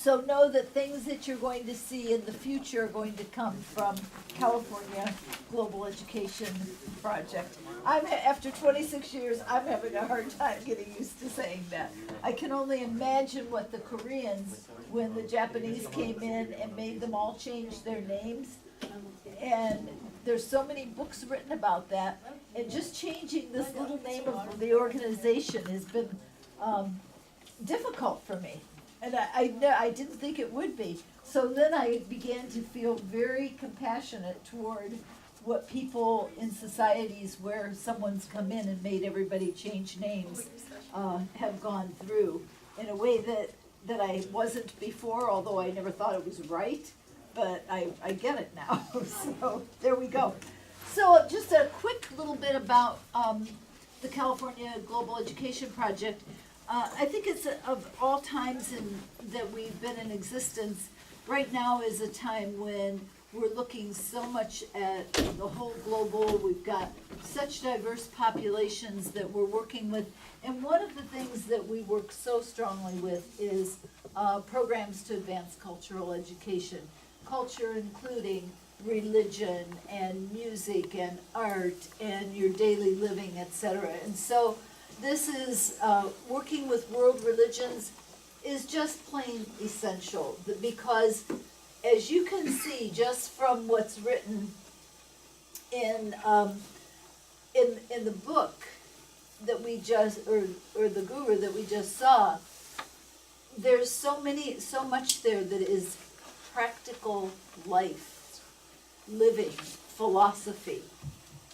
So know that things that you're going to see in the future are going to come from California Global Education Project. After 26 years, I'm having a hard time getting used to saying that. I can only imagine what the Koreans, when the Japanese came in and made them all change their names. And there's so many books written about that. And just changing this little name of the organization has been difficult for me. And I didn't think it would be. So then I began to feel very compassionate toward what people in societies where someone's come in and made everybody change names have gone through in a way that I wasn't before, although I never thought it was right. But I get it now. So there we go. So just a quick little bit about the California Global Education Project. I think it's of all times that we've been in existence, right now is a time when we're looking so much at the whole global. We've got such diverse populations that we're working with. And one of the things that we work so strongly with is programs to advance cultural education. Culture including religion and music and art and your daily living, etc. And so this is, working with world religions is just plain essential, because as you can see just from what's written in the book that we just, or the guru that we just saw, there's so much there that is practical life, living, philosophy.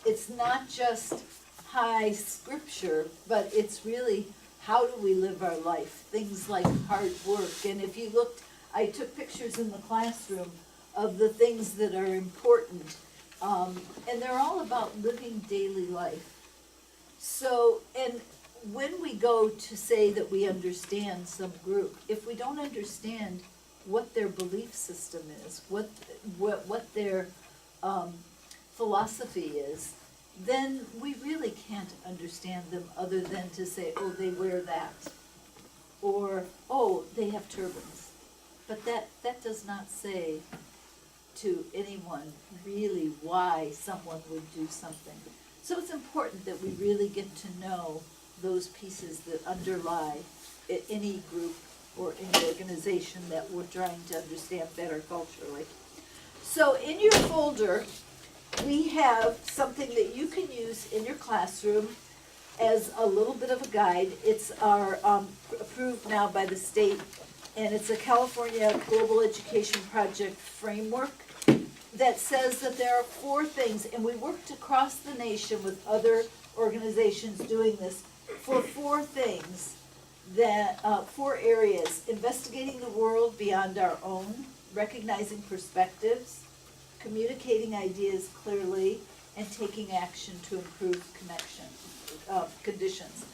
It's not just high scripture, but it's really how do we live our life, things like hard work. And if you looked, I took pictures in the classroom of the things that are important, and they're all about living daily life. So, and when we go to say that we understand some group, if we don't understand what their belief system is, what their philosophy is, then we really can't understand them other than to say, oh, they wear that, or, oh, they have turbans. But that does not say to anyone really why someone would do something. So it's important that we really get to know those pieces that underlie any group or any organization that we're trying to understand better culturally. So in your folder, we have something that you can use in your classroom as a little bit of a guide. It's our approved now by the state, and it's a California Global Education Project framework that says that there are 4 things, and we worked across the nation with other organizations doing this for 4 things, that 4 areas: investigating the world beyond our own, recognizing perspectives, communicating ideas clearly, and taking action to improve conditions.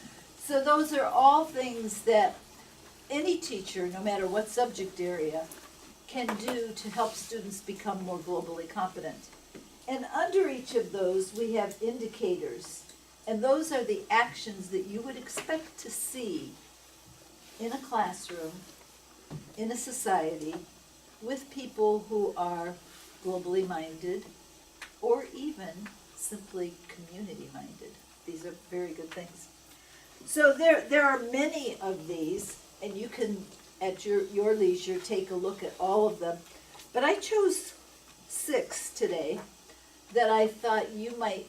So those are all things that any teacher, no matter what subject area, can do to help students become more globally competent. And under each of those, we have indicators. And those are the actions that you would expect to see in a classroom, in a society, with people who are globally minded, or even simply community minded. These are very good things. So there are many of these, and you can, at your leisure, take a look at all of them. But I chose 6 today that I thought you might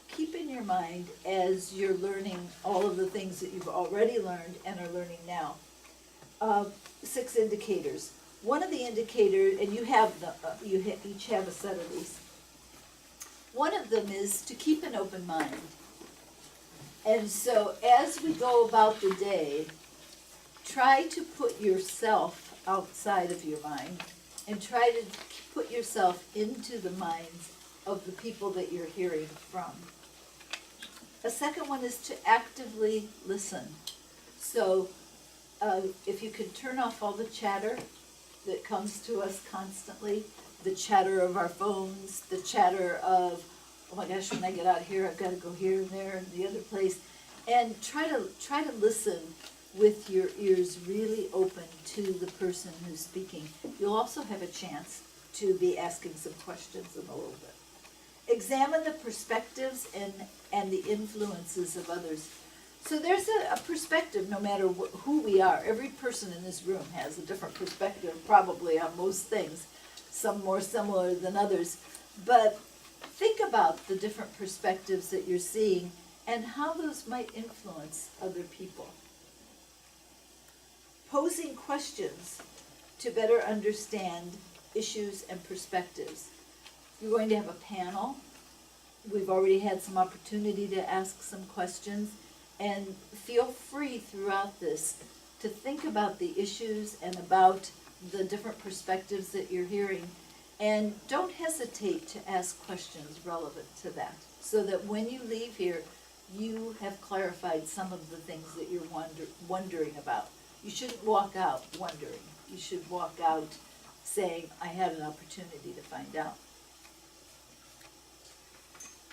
keep in your mind as you're learning all of the things that you've already learned and are learning now. 6 indicators. One of the indicators, and you have each have a set of these. One of them is to keep an open mind. And so as we go about the day, try to put yourself outside of your mind and try to put yourself into the minds of the people that you're hearing from. A second one is to actively listen. So if you could turn off all the chatter that comes to us constantly, the chatter of our phones, the chatter of, oh my gosh, when I get out here, I've got to go here and there and the other place, and try to listen with your ears really open to the person who's speaking. You'll also have a chance to be asking some questions in a little bit. Examine the perspectives and the influences of others. So there's a perspective no matter who we are. Every person in this room has a different perspective probably on most things, some more similar than others. But think about the different perspectives that you're seeing and how those might influence other people. Posing questions to better understand issues and perspectives. You're going to have a panel. We've already had some opportunity to ask some questions, and feel free throughout this to think about the issues and about the different perspectives that you're hearing, and don't hesitate to ask questions relevant to that, so that when you leave here, you have clarified some of the things that you're wondering about. You shouldn't walk out wondering. You should walk out saying, I had an opportunity to find out.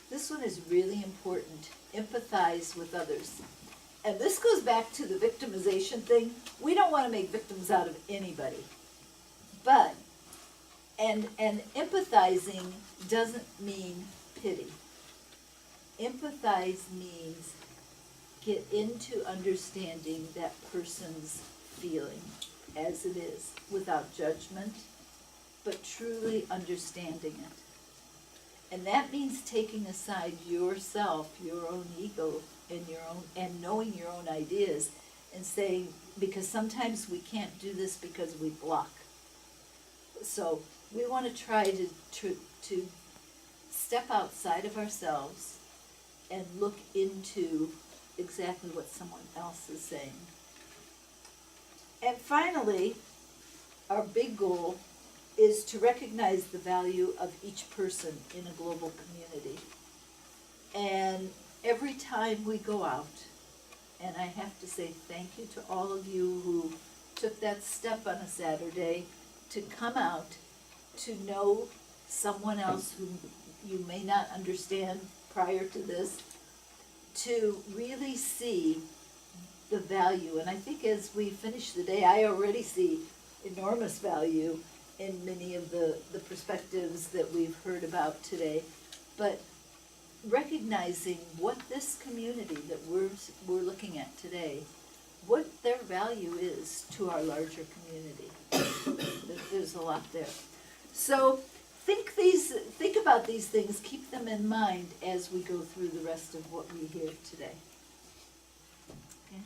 This one is really important. Empathize with others. And this goes back to the victimization thing. We don't want to make victims out of anybody. But, and empathizing doesn't mean pity. Empathize means get into understanding that person's feeling as it is, without judgment, but truly understanding it. And that means taking aside yourself, your own ego, and knowing your own ideas, and saying, because sometimes we can't do this because we block. So we want to try to step outside of ourselves and look into exactly what someone else is saying. And finally, our big goal is to recognize the value of each person in a global community. And every time we go out, and I have to say thank you to all of you who took that step on a Saturday to come out, to know someone else who you may not understand prior to this, to really see the value. And I think as we finish the day, I already see enormous value in many of the perspectives that we've heard about today. But recognizing what this community that we're looking at today, what their value is to our larger community. There's a lot there. So think about these things, keep them in mind as we go through the rest of what we hear today. Okay?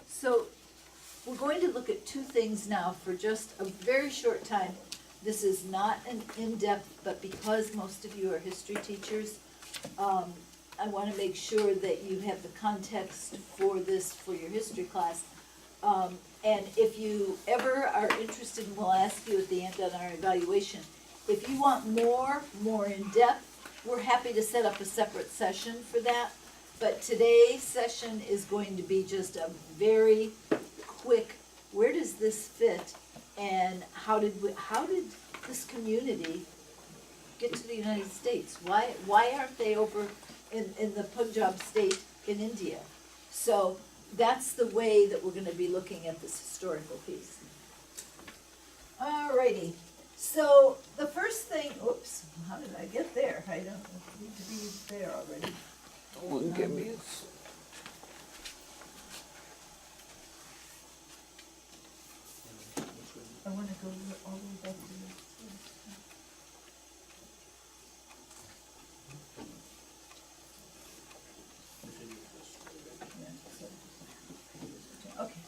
So we're going to look at two things now for just a very short time. This is not an in-depth, but because most of you are history teachers, I want to make sure that you have the context for this for your history class. And if you ever are interested, and we'll ask you at the end on our evaluation, if you want more in-depth, we're happy to set up a separate session for that. But today's session is going to be just a very quick, where does this fit, and how did this community get to the United States? Why aren't they over in the Punjab state in India? So that's the way that we're going to be looking at this historical piece. Alrighty, so the first thing, oops, how did I get there? I don't need to be there already. Someone give me I want to go all the way back to this. Okay.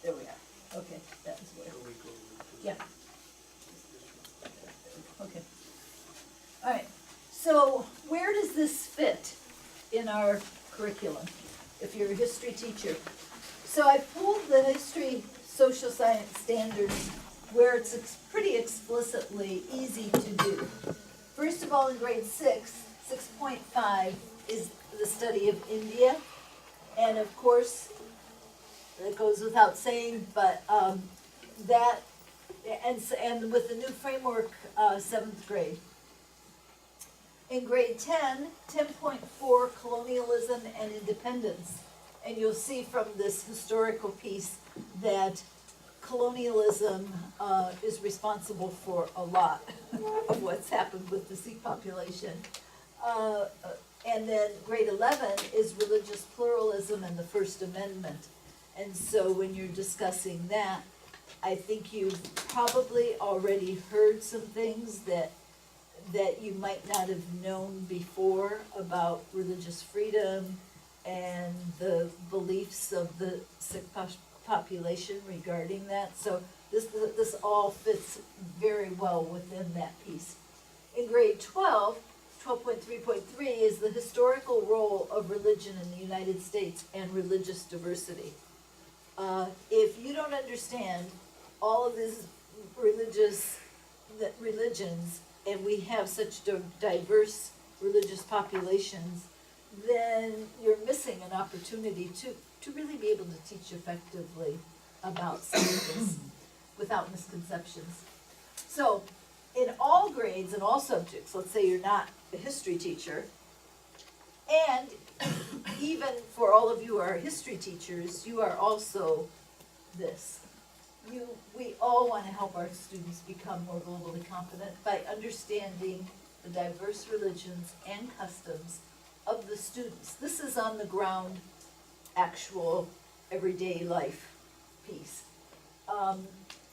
There we are. Okay, that was where. Yeah. Okay. All right. So where does this fit in our curriculum, if you're a history teacher? So I pulled the history social science standards where it's pretty explicitly easy to do. First of all, in grade 6, 6.5 is the study of India. And of course, it goes without saying, but that, and with the new framework, 7th grade. In grade 10, 10.4, colonialism and independence. And you'll see from this historical piece that colonialism is responsible for a lot of what's happened with the Sikh population. And then grade 11 is religious pluralism and the First Amendment. And so when you're discussing that, I think you've probably already heard some things that you might not have known before about religious freedom and the beliefs of the Sikh population regarding that. So this all fits very well within that piece. In grade 12, 12.3.3 is the historical role of religion in the United States and religious diversity. If you don't understand all of these religions, and we have such diverse religious populations, then you're missing an opportunity to really be able to teach effectively about some of this without misconceptions. So, in all grades and all subjects, let's say you're not a history teacher, and even for all of you who are history teachers, you are also this. We all want to help our students become more globally competent by understanding the diverse religions and customs of the students. This is on the ground, actual, everyday life piece.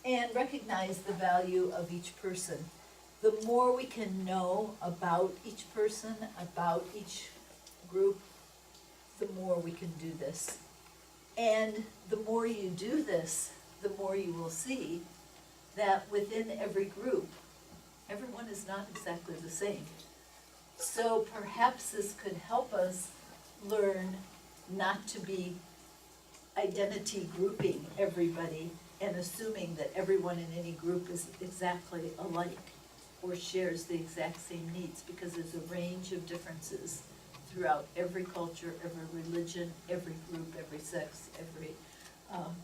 And recognize the value of each person. The more we can know about each person, about each group, the more we can do this. And the more you do this, the more you will see that within every group, everyone is not exactly the same. So perhaps this could help us learn not to be identity grouping everybody and assuming that everyone in any group is exactly alike or shares the exact same needs, because there's a range of differences throughout every culture, every religion, every group, every sex, every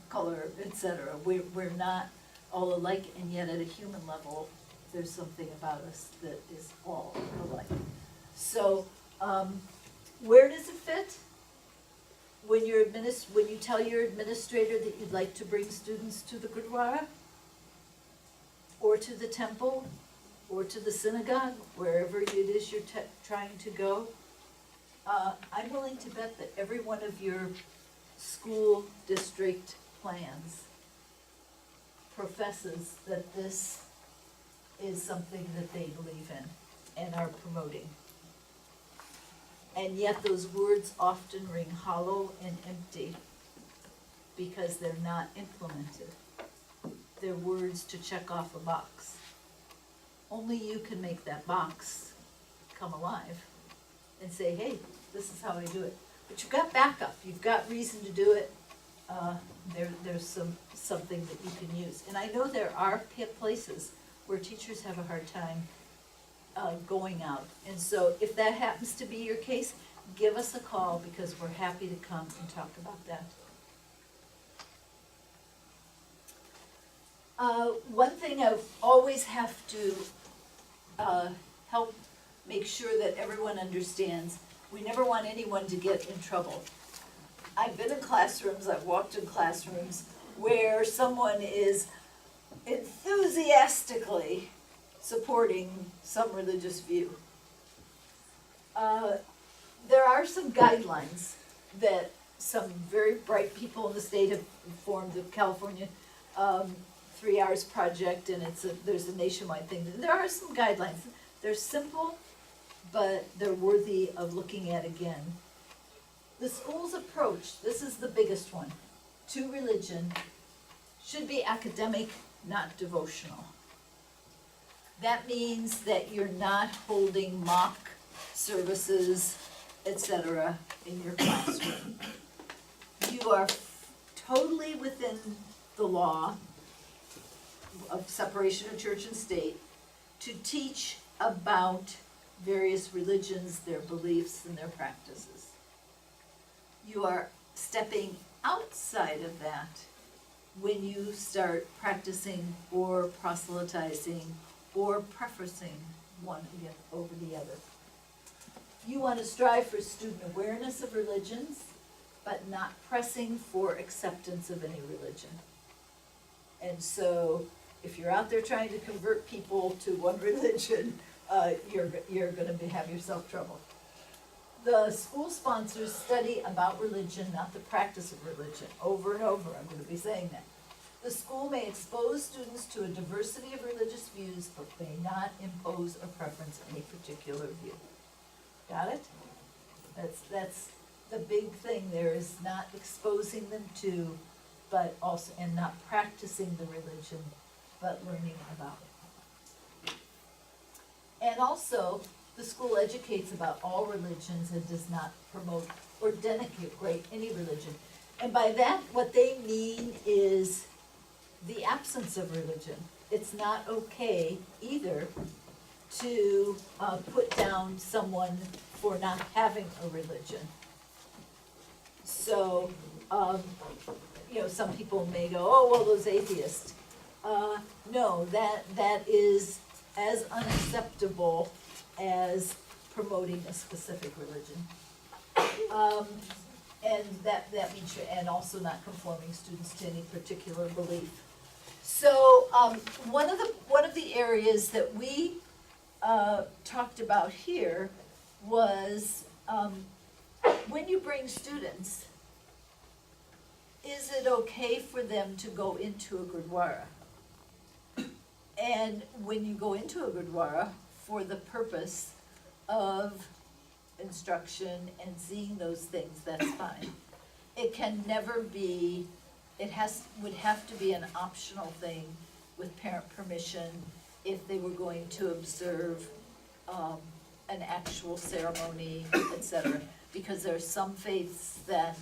color, etc. We're not all alike, and yet at a human level, there's something about us that is all alike. So, where does it fit? When you tell your administrator that you'd like to bring students to the Gurduwara, or to the temple, or to the synagogue, wherever it is you're trying to go, I'm willing to bet that every one of your school district plans professes that this is something that they believe in and are promoting. And yet those words often ring hollow and empty because they're not implemented. They're words to check off a box. Only you can make that box come alive and say, hey, this is how I do it. But you've got backup, you've got reason to do it. There's something that you can use. And I know there are places where teachers have a hard time going out. And so if that happens to be your case, give us a call, because we're happy to come and talk about that. One thing I always have to help make sure that everyone understands, we never want anyone to get in trouble. I've been in classrooms, I've walked in classrooms where someone is enthusiastically supporting some religious view. There are some guidelines that some very bright people in the state have formed, the California 3 Hours Project, and there's a nationwide thing. There are some guidelines. They're simple, but they're worthy of looking at again. The school's approach, this is the biggest one, to religion should be academic, not devotional. That means that you're not holding mock services, etc. in your classroom. You are totally within the law of separation of church and state to teach about various religions, their beliefs, and their practices. You are stepping outside of that when you start practicing or proselytizing or preferencing one over the other. You want to strive for student awareness of religions, but not pressing for acceptance of any religion. And so, if you're out there trying to convert people to one religion, you're gonna have yourself trouble. The school sponsors study about religion, not the practice of religion. Over and over, I'm gonna be saying that. The school may expose students to a diversity of religious views, but may not impose a preference in a particular view. Got it? That's the big thing there, is not exposing them to, but also, and not practicing the religion, but learning about it. And also, the school educates about all religions and does not promote or denigrate any religion. And by that, what they mean is the absence of religion. It's not okay either to put down someone for not having a religion. So, some people may go, oh, well, those atheists. No, that is as unacceptable as promoting a specific religion. And that means, and also not conforming students to any particular belief. So, one of the areas that we talked about here was, when you bring students, is it okay for them to go into a Gurduwara? And when you go into a Gurduwara for the purpose of instruction and seeing those things, that's fine. It can never be, would have to be an optional thing with parent permission if they were going to observe an actual ceremony, etc. Because there are some faiths that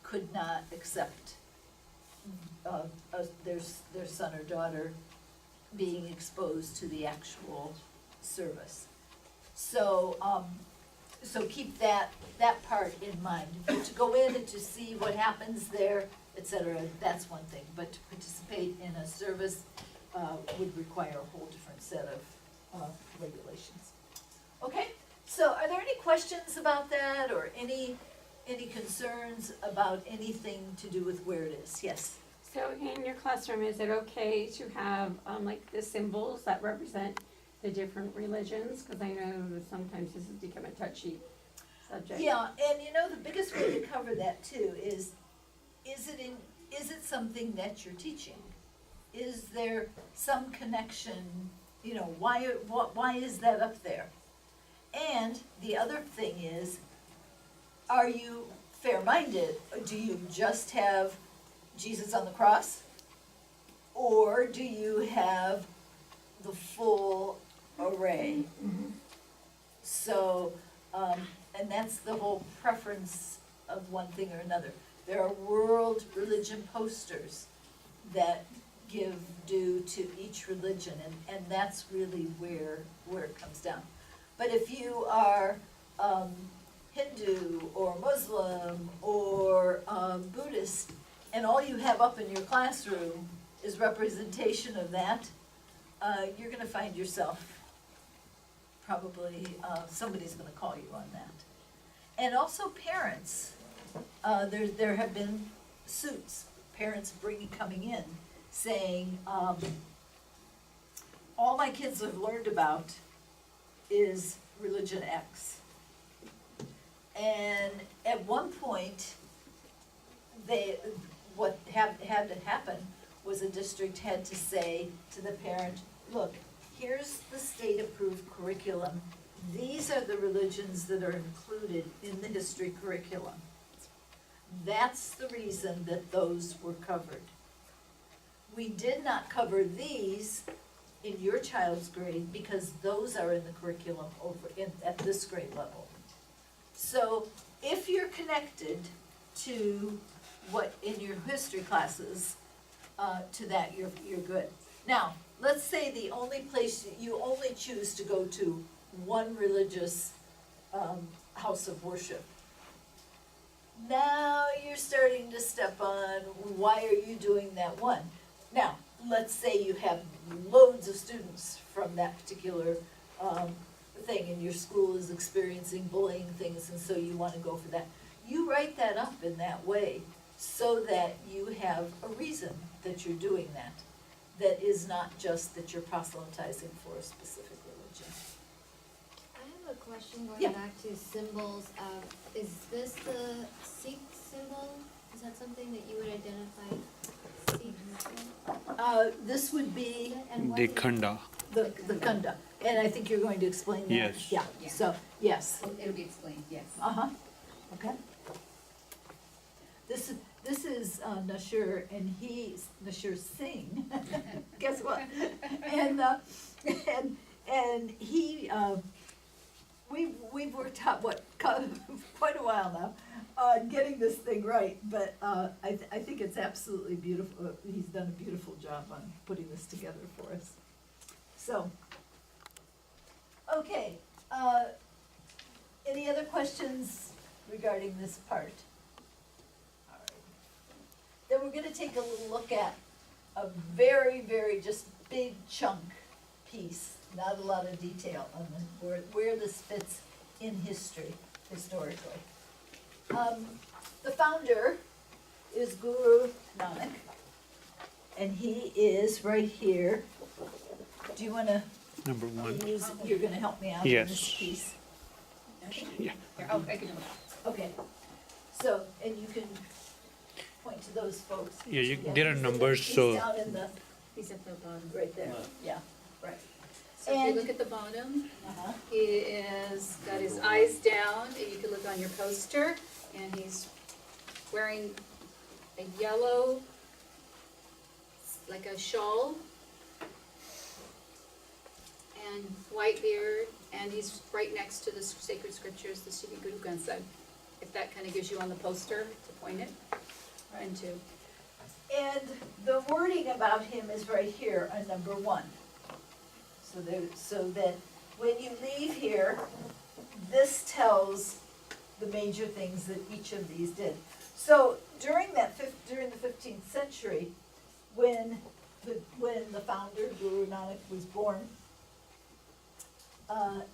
could not accept their son or daughter being exposed to the actual service. So, so keep that part in mind. But to go in and to see what happens there, etc., that's one thing. But to participate in a service would require a whole different set of regulations. Okay, so are there any questions about that, or any concerns about anything to do with where it is? Yes? So in your classroom, is it okay to have like the symbols that represent the different religions? Because I know that sometimes this has become a touchy subject. Yeah, and the biggest way to cover that too is it something that you're teaching? Is there some connection, why is that up there? And the other thing is, are you fair-minded? Do you just have Jesus on the cross? Or do you have the full array? Mm-hmm. So, and that's the whole preference of one thing or another. There are world religion posters that give due to each religion, and that's really where it comes down. But if you are Hindu or Muslim or Buddhist, and all you have up in your classroom is representation of that, you're gonna find yourself probably, somebody's gonna call you on that. And also parents, there have been suits, parents coming in, saying, all my kids have learned about is religion X. And at one point, what had to happen was a district had to say to the parent, look, here's the state-approved curriculum. These are the religions that are included in the history curriculum. That's the reason that those were covered. We did not cover these in your child's grade because those are in the curriculum at this grade level. So if you're connected to what in your history classes, to that, you're good. Now, let's say the only place, you only choose to go to one religious house of worship. Now you're starting to step on, why are you doing that one? Now, let's say you have loads of students from that particular thing and your school is experiencing bullying things and so you wanna go for that. You write that up in that way so that you have a reason that you're doing that. That is not just that you're proselytizing for a specific religion. I have a question going Yeah. back to symbols. Is this the Sikh symbol? Is that something that you would identify Sikh with? This would be And what The is- khanda. the kunda, and I think you're going to explain that. Yes. Yeah, Yeah. so, yes, It'll be explained, yes. okay. This is Nashir, and he's Nashir Singh, guess what? And he, we've worked out quite a while now on getting this thing right, but I think it's absolutely beautiful. He's done a beautiful job on putting this together for us. So, okay, any other questions regarding this part? All right. Then we're gonna take a little look at a very, very just big chunk piece, not a lot of detail on where this fits in historically. The founder is Guru Nanak, and he is right here. Do you wanna Number 1. you're gonna help me out in this Yes. piece? Yeah. Here, oh, I can, Okay, so, and you can point to those folks. Yeah, Yeah, there are he's in numbers, he's so down in the, he's at the bottom. right there, yeah, right. So if And- you look at the bottom, Uh-huh. he is, got his eyes down, and you can look on your poster, and he's wearing a yellow, like a shawl, and white beard, and he's right next to the sacred scriptures, the Sri Guru Granth. If that kind of gives you on the poster to point it into. And the wording about him is right here on number 1. So that when you leave here, this tells the major things that each of these did. So during the 15th century, when the founder, Guru Nanak, was born,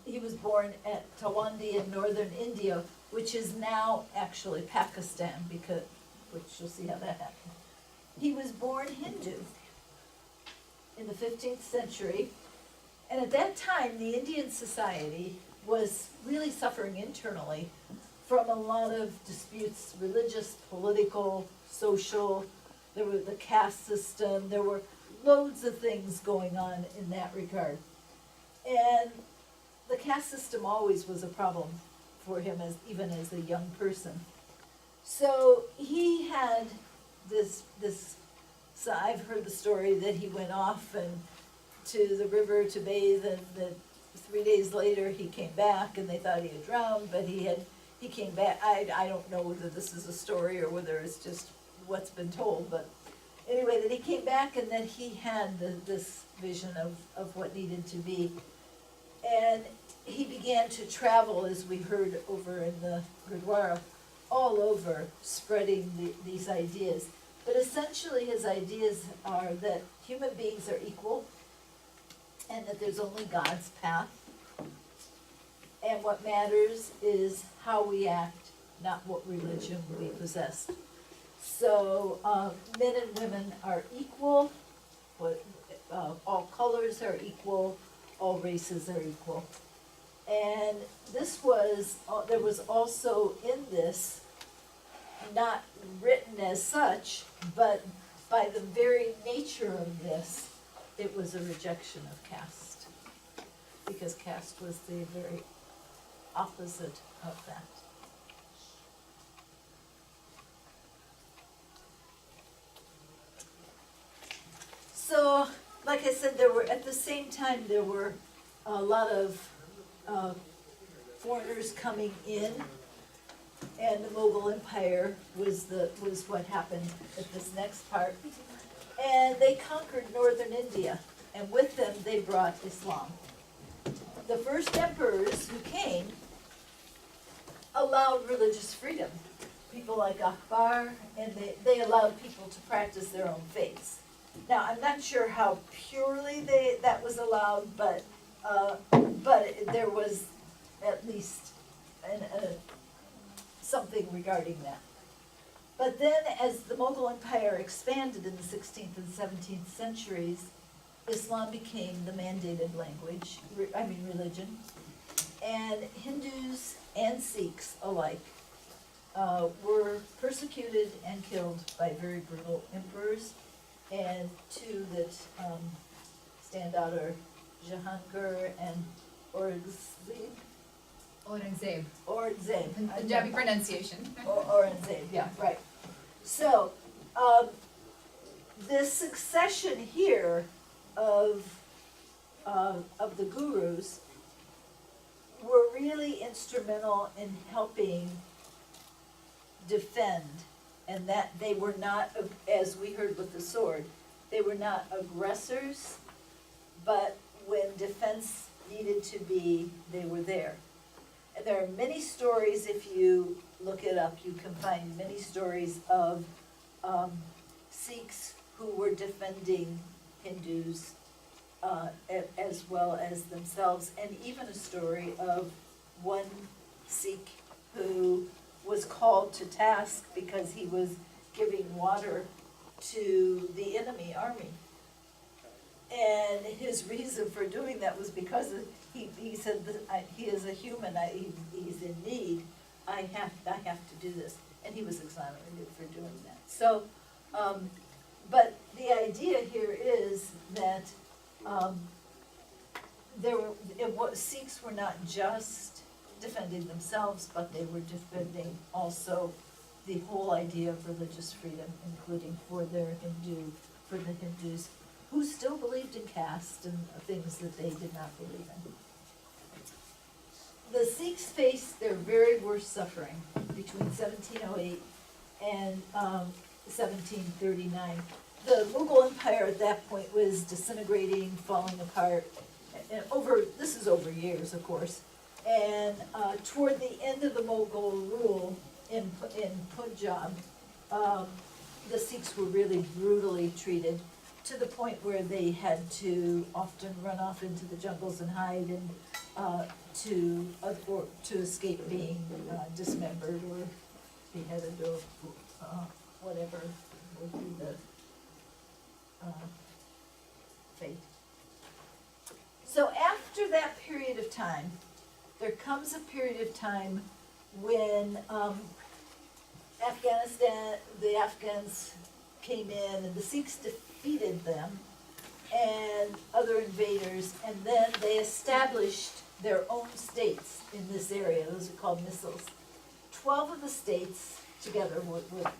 he was born at Tawandi in northern India, which is now actually Pakistan, which you'll see how that happened. He was born Hindu in the 15th century, and at that time, the Indian society was really suffering internally from a lot of disputes, religious, political, social. There was the caste system, there were loads of things going on in that regard. And the caste system always was a problem for him even as a young person. So he had so I've heard the story that he went off to the river to bathe, and that 3 days later he came back and they thought he had drowned, but he came back. I don't know whether this is a story or whether it's just what's been told, but anyway, that he came back and that he had this vision of what needed to be. And he began to travel, as we heard over in the Gurduwara, all over, spreading these ideas. But essentially his ideas are that human beings are equal, and that there's only God's path. And what matters is how we act, not what religion we possess. So men and women are equal, but all colors are equal, all races are equal. And this was, there was also in this, not written as such, but by the very nature of this, it was a rejection of caste. Because caste was the very opposite of that. So, like I said, at the same time, there were a lot of foreigners coming in, and the Mughal Empire was what happened at this next part. And they conquered northern India, and with them they brought Islam. The first emperors who came allowed religious freedom. People like Akbar, and they allowed people to practice their own faiths. Now, I'm not sure how purely that was allowed, but but there was at least something regarding that. But then as the Mughal Empire expanded in the 16th and 17th centuries, Islam became the mandated language, religion, and Hindus and Sikhs alike were persecuted and killed by very brutal emperors, and two that stand out are Jahangir and Aurangzeb. Aurangzeb. Aurangzeb. Punjabi pronunciation. Aurangzeb, yeah, right. So, this succession here of the gurus were really instrumental in helping defend, and that they were not, as we heard with the sword, they were not aggressors, but when defense needed to be, they were there. And there are many stories, if you look it up, you can find many stories of Sikhs who were defending Hindus as well as themselves, and even a story of one Sikh who was called to task because he was giving water to the enemy army. And his reason for doing that was because he said that he is a human, he's in need, I have to do this. And he was exonerated for doing that. So, but the idea here is that Sikhs were not just defending themselves, but they were defending also the whole idea of religious freedom, including for the Hindus who still believed in caste and things that they did not believe in. The Sikhs faced their very worst suffering between 1708 and 1739. The Mughal Empire at that point was disintegrating, falling apart, and this is over years, of course. And toward the end of the Mughal rule in Punjab, the Sikhs were really brutally treated, to the point where they had to often run off into the jungles and hide, and to escape being dismembered or beheaded or whatever would be the fate. So after that period of time, there comes a period of time when the Afghans came in, and the Sikhs defeated them and other invaders, and then they established their own states in this area. Those are called missals. 12 of the states together,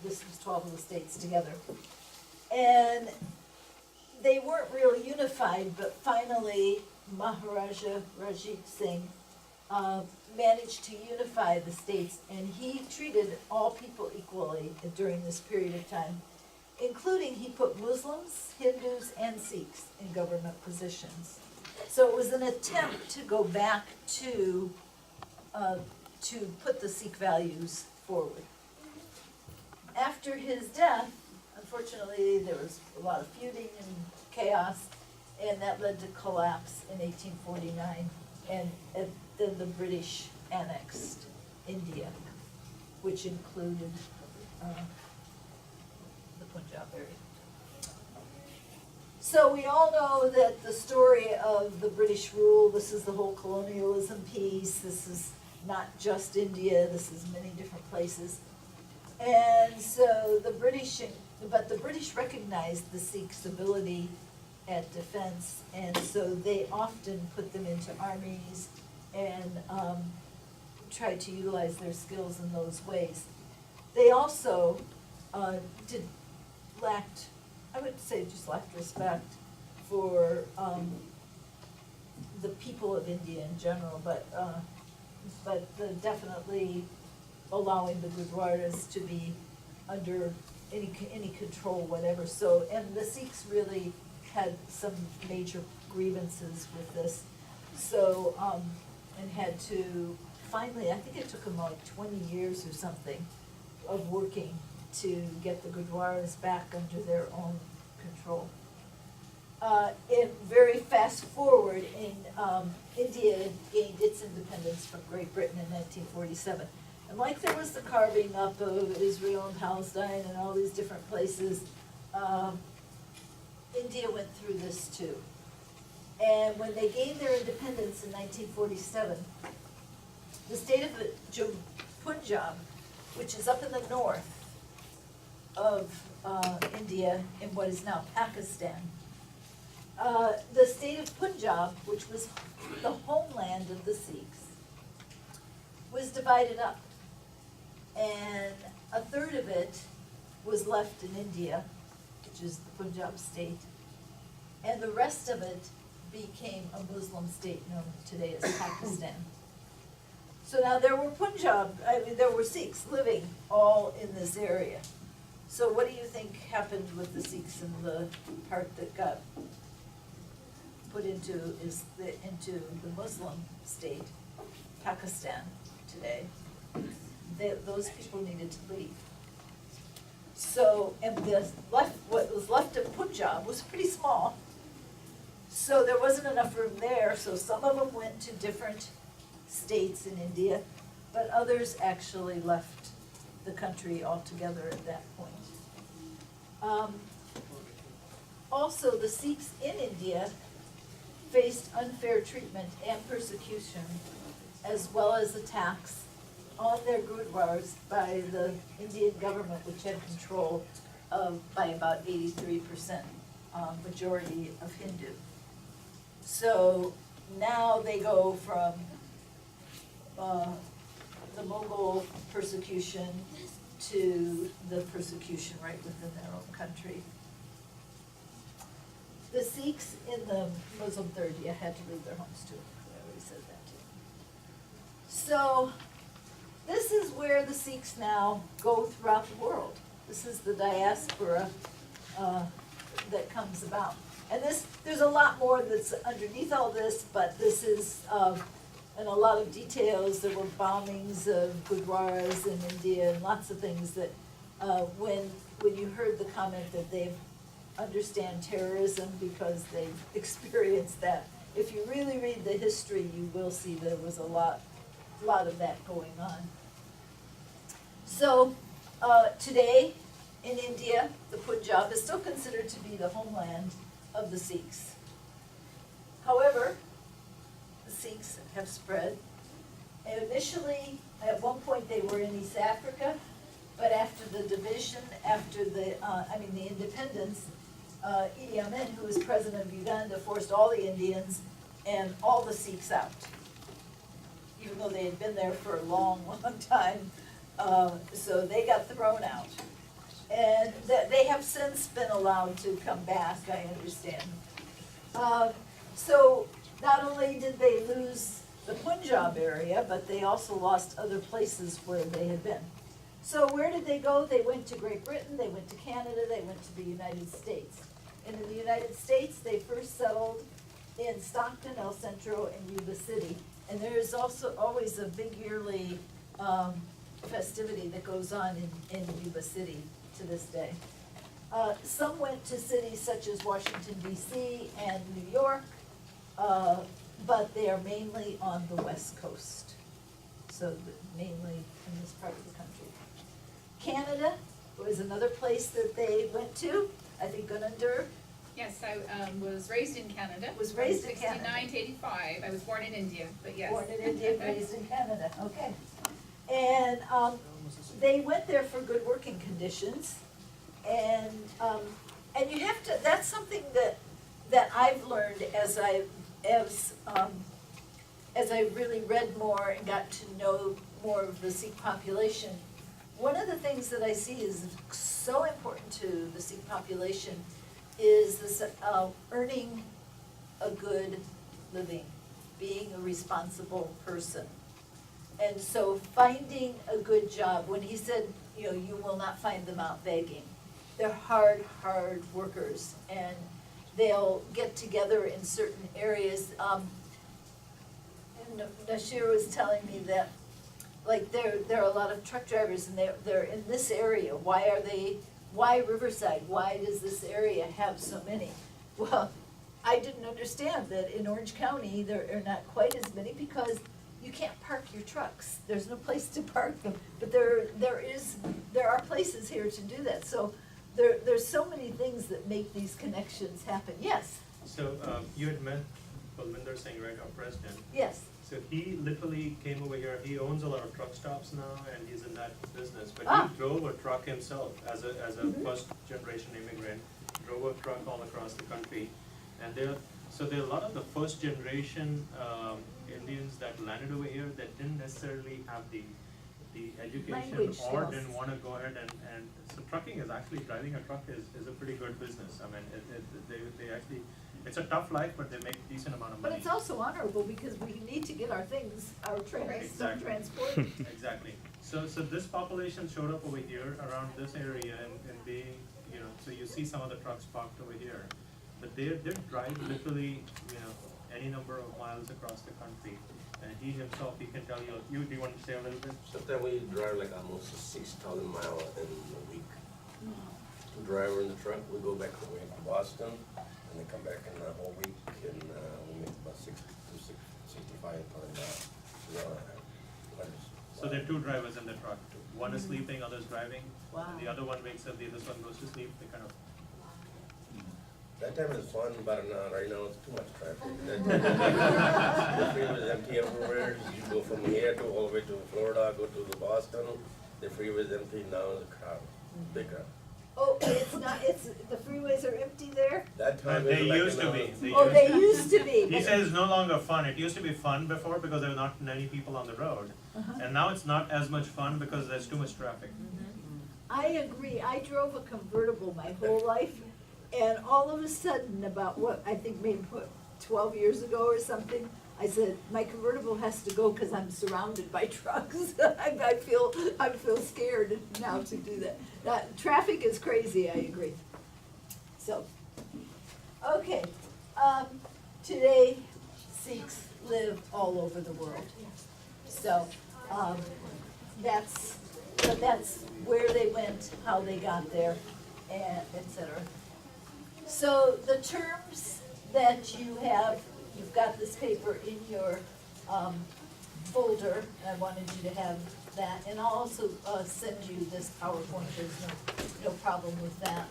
this was 12 of the states together. And they weren't really unified, but finally Maharaja Ranjit Singh managed to unify the states, and he treated all people equally during this period of time, including he put Muslims, Hindus, and Sikhs in government positions. So it was an attempt to go back to put the Sikh values forward. After his death, unfortunately, there was a lot of feuding and chaos, and that led to collapse in 1849, and then the British annexed India, which included the Punjab area. So we all know that the story of the British rule, this is the whole colonialism piece, this is not just India, this is many different places. And so the British recognized the Sikhs' ability at defense, and so they often put them into armies and tried to utilize their skills in those ways. They also lacked respect for the people of India in general, but definitely allowing the Gurduwaras to be under any control, whatever. So, and the Sikhs really had some major grievances with this. So, and had to finally, I think it took them like 20 years or something of working to get the Gurduwaras back under their own control. in very fast forward India gained its independence from Great Britain in 1947. And like there was the carving up of Israel and Palestine and all these different places, India went through this too. And when they gained their independence in 1947, the state of Punjab, which is up in the north of India in what is now Pakistan, the state of Punjab, which was the homeland of the Sikhs, was divided up. And a third of it was left in India, which is the Punjab state, and the rest of it became a Muslim state known today as Pakistan. So now there were there were Sikhs living all in this area. So what do you think happened with the Sikhs in the part that got put into the Muslim state, Pakistan today? Those people needed to leave. So, and what was left of Punjab was pretty small. So there wasn't enough room there, so some of them went to different states in India, but others actually left the country altogether at that point. Also, the Sikhs in India faced unfair treatment and persecution, as well as attacks on their Gurduwaras by the Indian government, which had control of, by about 83%, majority of Hindu. So now they go from the Mughal persecution to the persecution right within their own country. The Sikhs in the Muslim third had to leave their homes too. I already said that too. So this is where the Sikhs now go throughout the world. This is the diaspora that comes about. And there's a lot more that's underneath all this, but this is, and a lot of details. There were bombings of Gurudwaras in India and lots of things that, when you heard the comment that they understand terrorism because they've experienced that, if you really read the history, you will see there was a lot of that going on. So today in India, the Punjab is still considered to be the homeland of the Sikhs. However, the Sikhs have spread. And initially, at one point they were in East Africa, but after the division, after the independence, Idi Amin, who was president of Uganda, forced all the Indians and all the Sikhs out, even though they had been there for a long, long time. So they got thrown out. And they have since been allowed to come back, I understand. So not only did they lose the Punjab area, but they also lost other places where they had been. So where did they go? They went to Great Britain, they went to Canada, they went to the United States. And in the United States, they first settled in Stockton, El Centro, and Yuba City. And there is also always a big yearly festivity that goes on in Yuba City to this day. Some went to cities such as Washington, D.C. and New York, but they are mainly on the West Coast, so mainly in this part of the country. Canada was another place that they went to, I think Gunundur. Yes, I was raised in Canada. Was raised in Canada. 69 to 85. I was born in India, but yes. Born in India, raised in Canada, okay. And they went there for good working conditions, and you have to, that's something that I've learned as I really read more and got to know more of the Sikh population. One of the things that I see is so important to the Sikh population is this earning a good living, being a responsible person. And so finding a good job, when he said, you will not find them out begging. They're hard workers, and they'll get together in certain areas. And Nashir was telling me that, like, there are a lot of truck drivers, and they're in this area. Why Riverside? Why does this area have so many? Well, I didn't understand that in Orange County, there are not quite as many because you can't park your trucks. There's no place to park them, but there are places here to do that. So there's so many things that make these connections happen. Yes, So, you had met Balwinder Singh, right, our president? yes. So he literally came over here, he owns a lot of truck stops now, and he's in that business, but Ah. he drove a truck himself as a Mhm. first generation immigrant, drove a truck all across the country. And there are a lot of the first generation, Indians that landed over here that didn't necessarily have the education Language or skills. didn't wanna go ahead and, so trucking is actually, driving a truck is a pretty good business. I mean, they actually, it's a tough life, but they make a decent amount of But money. it's also honorable because we need to get our things, our stuff Exactly. transported. Exactly. So this population showed up over here around this area and being, so you see some of the trucks parked over here. But they drive literally, any number of miles across the country. And he himself, he can tell you, do you want to say a little bit? Sometimes we drive like almost 6,000 miles in a week. Driver in the truck, we go back away to Boston, and then come back in a whole week, and we make about 65,000 miles. So there are two drivers in the truck. One is sleeping, other's driving. Wow. And the other one wakes up, the other one goes to sleep. They kind of, That time is fun, but right now it's too much traffic. The freeway is empty everywhere. You go from here to all the way to Florida, go to the Boston. The freeway is empty now. The crowd, big crowd. Oh, the freeways are empty there? That time they is like used to be. They used to be. He but- says it's no longer fun. It used to be fun before because there were not many people on the road. Uh-huh. And now it's not as much fun because there's too much traffic. I agree. I drove a convertible my whole life, and all of a sudden, about I think maybe 12 years ago or something, I said, my convertible has to go because I'm surrounded by trucks. I feel scared now to do that. Traffic is crazy, I agree. So, okay, today Sikhs live all over the world. So, that's where they went, how they got there, and et cetera. So the terms that you have, you've got this paper in your folder. I wanted you to have that, and I'll also send you this PowerPoint. There's no problem with that.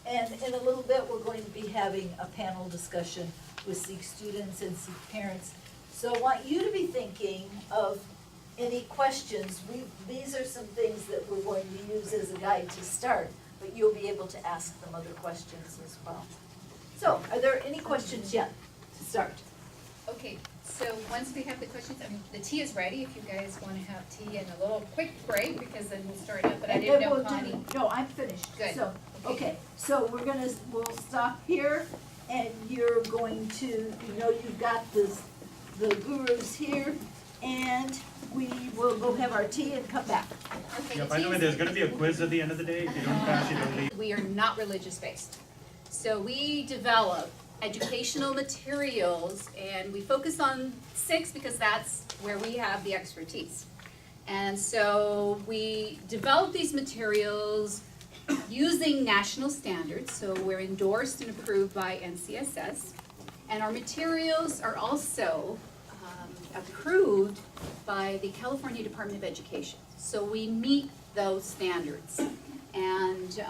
And in a little bit, we're going to be having a panel discussion with Sikh students and Sikh parents. So I want you to be thinking of any questions. These are some things that we're going to use as a guide to start, but you'll be able to ask them other questions as well. So, are there any questions yet to start? Okay, so once we have the questions, I mean, the tea is ready if you guys wanna have tea and a little quick break, because then we'll start up, but I And didn't then know we'll Connie. No, I'm finished. Good. So, Okay. okay, so we'll stop here, and you're going to, you've got the gurus here, and we will go have our tea and come back. Okay, Yeah, the by the tea way, is- there's gonna be a quiz at the end of the day. If you don't pass, you don't leave. We are not religious based. So we develop educational materials and we focus on Sikhs because that's where we have the expertise. And so we develop these materials using national standards, so we're endorsed and approved by NCSS. And our materials are also approved by the California Department of Education. So we meet those standards. And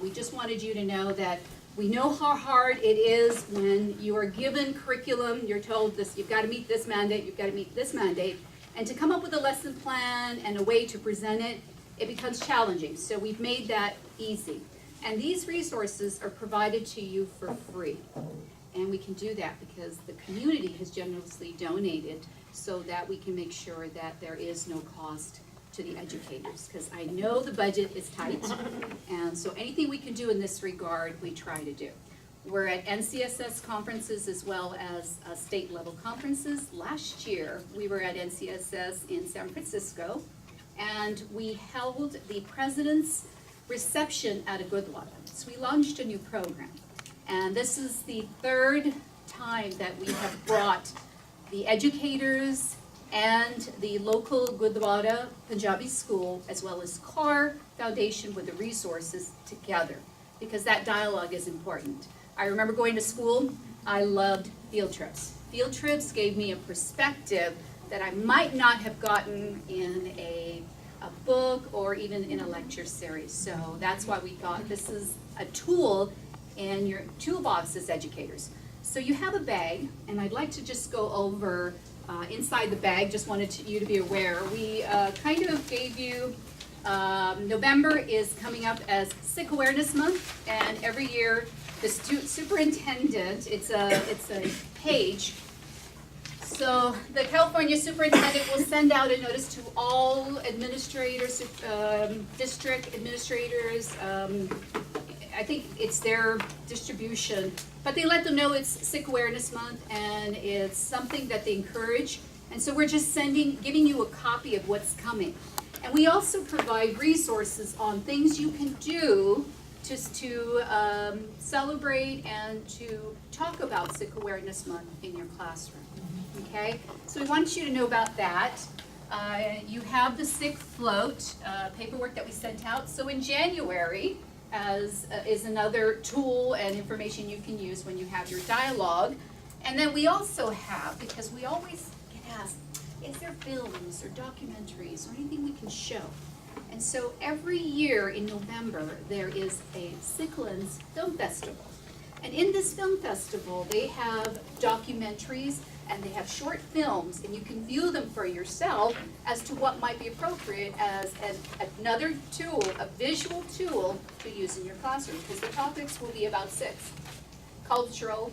we just wanted you to know that we know how hard it is when you are given curriculum, you're told this, you've got to meet this mandate, you've got to meet this mandate, and to come up with a lesson plan and a way to present it, it becomes challenging. So we've made that easy. And these resources are provided to you for free. And we can do that because the community has generously donated so that we can make sure that there is no cost to the educators, because I know the budget is tight, and so anything we can do in this regard, we try to do. We're at NCSS conferences as well as state level conferences. Last year, we were at NCSS in San Francisco, and we held the president's reception at a Gurduwara. So we launched a new program, and this is the third time that we have brought the educators and the local Gurduwara Punjabi school, as well as Kaur Foundation with the resources together, because that dialogue is important. I remember going to school, I loved field trips. Field trips gave me a perspective that I might not have gotten in a book or even in a lecture series. So that's why we thought this is a tool in your toolbox as educators. So you have a bag, and I'd like to just go over inside the bag, just wanted you to be aware. We kind of gave you, November is coming up as Sikh Awareness Month, and every year the superintendent, it's a page. So the California superintendent will send out a notice to all administrators, district administrators, I think it's their distribution, but they let them know it's Sikh Awareness Month and it's something that they encourage. And so we're just giving you a copy of what's coming. And we also provide resources on things you can do just to celebrate and to talk about Sikh Awareness Month in your classroom. Okay, so we want you to know about that. You have the Sikh float paperwork that we sent out. So in January, is another tool and information you can use when you have your dialogue. And then we also have, because we always get asked, is there films or documentaries or anything we can show? And so every year in November, there is a Sicklands Film Festival. And in this film festival, they have documentaries and they have short films, and you can view them for yourself as to what might be appropriate as another tool, a visual tool to use in your classroom, because the topics will be about Sikhs, cultural,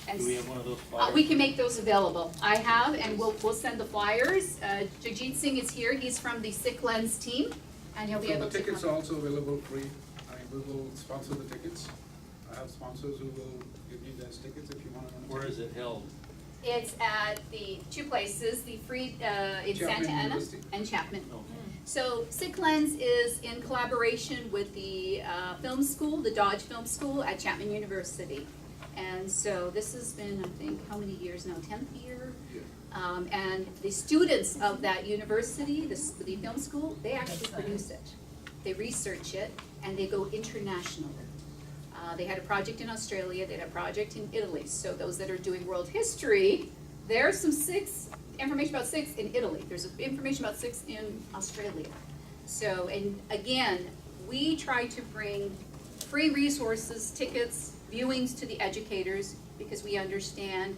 and Do we have one of those flyers? we can make those available. I have, and we'll send the flyers. Jagjeet Singh is here. He's from the Sicklands team, and he'll be So able the to tickets come. are also available free. We will sponsor the tickets. I have sponsors who will give you guys tickets if you want to. Where is it held? It's at the two places, the free, in Chapman Santa Ana University. and Chapman. No. So Sicklands is in collaboration with the film school, the Dodge Film School at Chapman University. And so this has been, I think, how many years now, 10th year? Yeah. And the students of that university, the film school, they actually produce it. They research it, and they go internationally. They had a project in Australia, they had a project in Italy. So those that are doing world history, there's some Sikhs, information about Sikhs in Italy. There's information about Sikhs in Australia. So, and again, we try to bring free resources, tickets, viewings to the educators, because we understand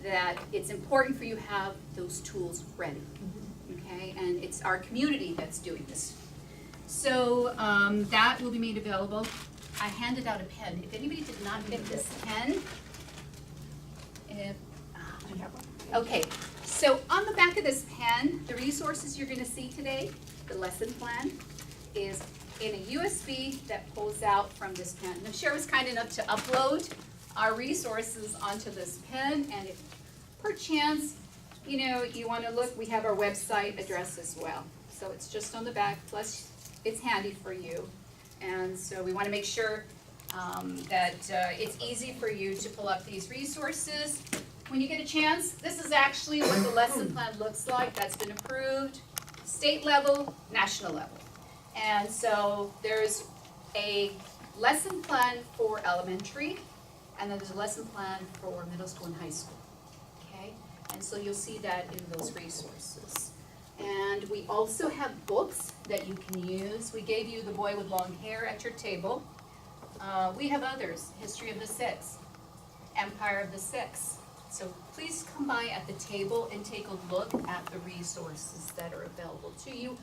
that it's important for you to have those tools ready, okay? And it's our community that's doing this. So that will be made available. I handed out a pen. If anybody did not get this pen, okay. So on the back of this pen, the resources you're gonna see today, the lesson plan, is in a USB that pulls out from this pen. Now Cher was kind enough to upload our resources onto this pen, and if perchance, you wanna look, we have our website address as well. So it's just on the back, plus it's handy for you. And so we wanna make sure that it's easy for you to pull up these resources. When you get a chance, this is actually what the lesson plan looks like. That's been approved, state level, national level. And so there's a lesson plan for elementary, and then there's a lesson plan for middle school and high school, okay? And so you'll see that in those resources. And we also have books that you can use. We gave you The Boy with Long Hair at your table. We have others, History of the Sikhs, Empire of the Sikhs. So please come by at the table and take a look at the resources that are available to you.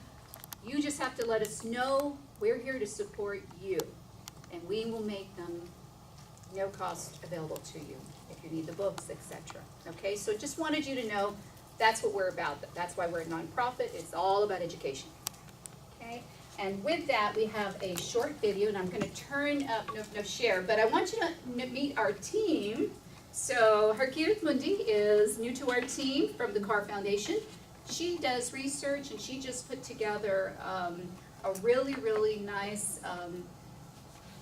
You just have to let us know. We're here to support you, and we will make them no cost available to you if you need the books, etc. Okay, so just wanted you to know that's what we're about. That's why we're a nonprofit. It's all about education. Okay, and with that, we have a short video, and I'm going to turn up, no share, but I want you to meet our team. So Harkirat Mundi is new to our team from the Kaur Foundation. She does research, and she just put together a really, really nice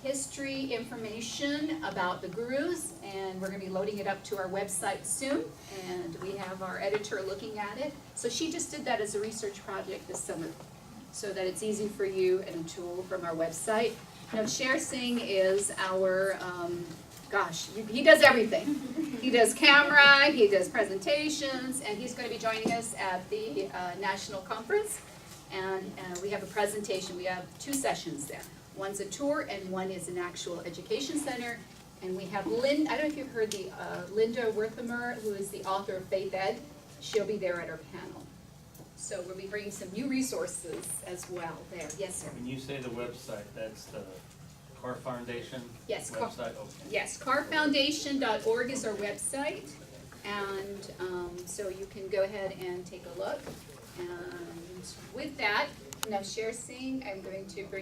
history information about the gurus, and we're going to be loading it up to our website soon, and we have our editor looking at it. So she just did that as a research project this summer, so that it's easy for you and a tool from our website. Now, Sher Singh is our gosh, he does everything. He does camera, he does presentations, and he's going to be joining us at the national conference. And we have a presentation. We have 2 sessions there. One's a tour, and one is an actual education center. And we have I don't know if you've heard the Linda Werthamer, who is the author of Faith Ed. She'll be there at our panel. So we'll be bringing some new resources as well there. Yes, sir. When you say the website, that's the Kaur Foundation Yes, website? Okay. Yes, carfoundation.org is our website, and so you can go ahead and take a look. And with that, now Sher Singh, I'm going to bring